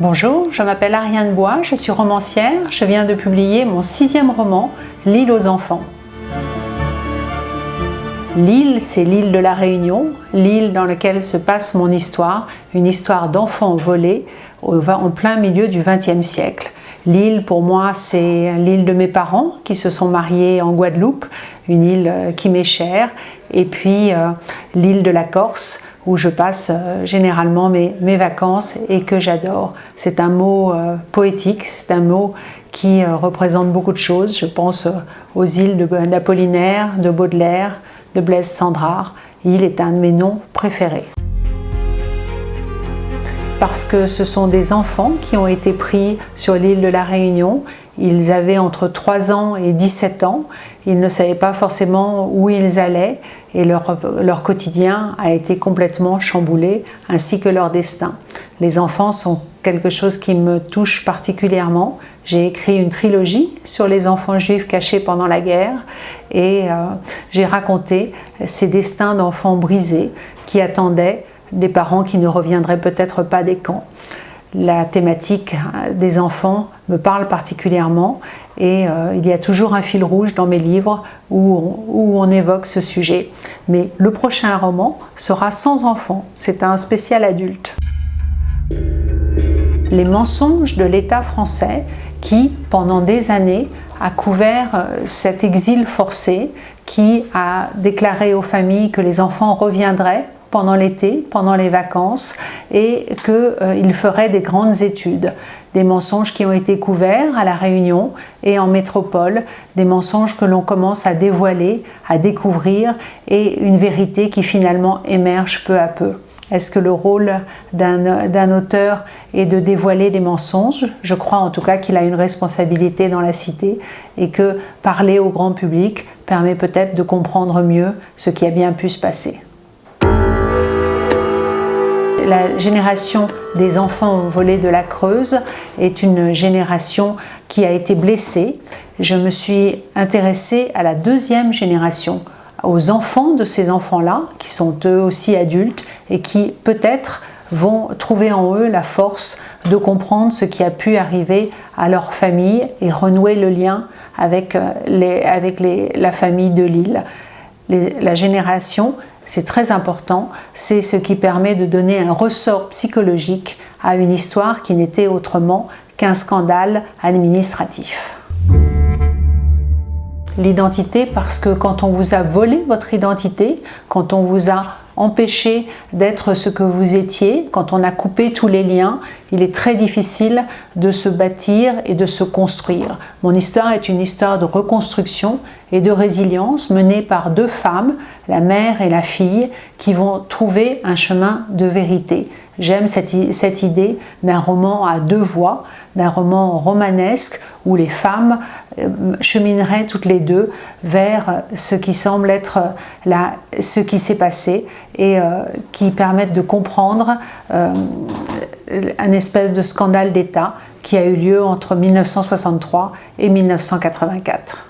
Bonjour, je m'appelle Ariane Bois, je suis romancière. Je viens de publier mon 6e roman, L'île aux enfants. L'île, c'est l'île de la Réunion, l'île dans laquelle se passe mon histoire, une histoire d'enfants volés en plein milieu du XXe siècle. L'île, pour moi, c'est l'île de mes parents qui se sont mariés en Guadeloupe, une île qui m'est chère, et puis l'île de la Corse, où je passe généralement mes vacances et que j'adore. C'est un mot poétique, c'est un mot qui représente beaucoup de choses. Je pense aux îles d'Apollinaire, de Baudelaire, de Blaise Cendrars. Île est un de mes noms préférés. Parce que ce sont des enfants qui ont été pris sur l'île de la Réunion. Ils avaient entre 3 ans et 17 ans. Ils ne savaient pas forcément où ils allaient et leur quotidien a été complètement chamboulé, ainsi que leur destin. Les enfants sont quelque chose qui me touche particulièrement. J'ai écrit une trilogie sur les enfants juifs cachés pendant la guerre et j'ai raconté ces destins d'enfants brisés qui attendaient des parents qui ne reviendraient peut-être pas des camps. La thématique des enfants me parle particulièrement et il y a toujours un fil rouge dans mes livres où on évoque ce sujet. Mais le prochain roman sera sans enfants, c'est un spécial adulte. Les mensonges de l'État français qui, pendant des années, a couvert cet exil forcé, qui a déclaré aux familles que les enfants reviendraient pendant l'été, pendant les vacances, et qu'ils feraient des grandes études. Des mensonges qui ont été couverts à La Réunion et en métropole, des mensonges que l'on commence à dévoiler, à découvrir, et une vérité qui finalement émerge peu à peu. Est-ce que le rôle d'un auteur est de dévoiler des mensonges? Je crois en tout cas qu'il a une responsabilité dans la cité et que parler au grand public permet peut-être de comprendre mieux ce qui a bien pu se passer. La génération des enfants volés de la Creuse est une génération qui a été blessée. Je me suis intéressée à la 2e génération, aux enfants de ces enfants-là, qui sont eux aussi adultes et qui peut-être vont trouver en eux la force de comprendre ce qui a pu arriver à leur famille et renouer le lien avec la famille de l'île. La génération, c'est très important, c'est ce qui permet de donner un ressort psychologique à une histoire qui n'était autrement qu'un scandale administratif. L'identité, parce que quand on vous a volé votre identité, quand on vous a empêché d'être ce que vous étiez, quand on a coupé tous les liens, il est très difficile de se bâtir et de se construire. Mon histoire est une histoire de reconstruction et de résilience menée par 2 femmes, la mère et la fille, qui vont trouver un chemin de vérité. J'aime cette idée d'un roman à 2 voix, d'un roman romanesque où les femmes chemineraient toutes les 2 vers ce qui semble être ce qui s'est passé et qui permettent de comprendre un espèce de scandale d'État qui a eu lieu entre 1963 et 1984.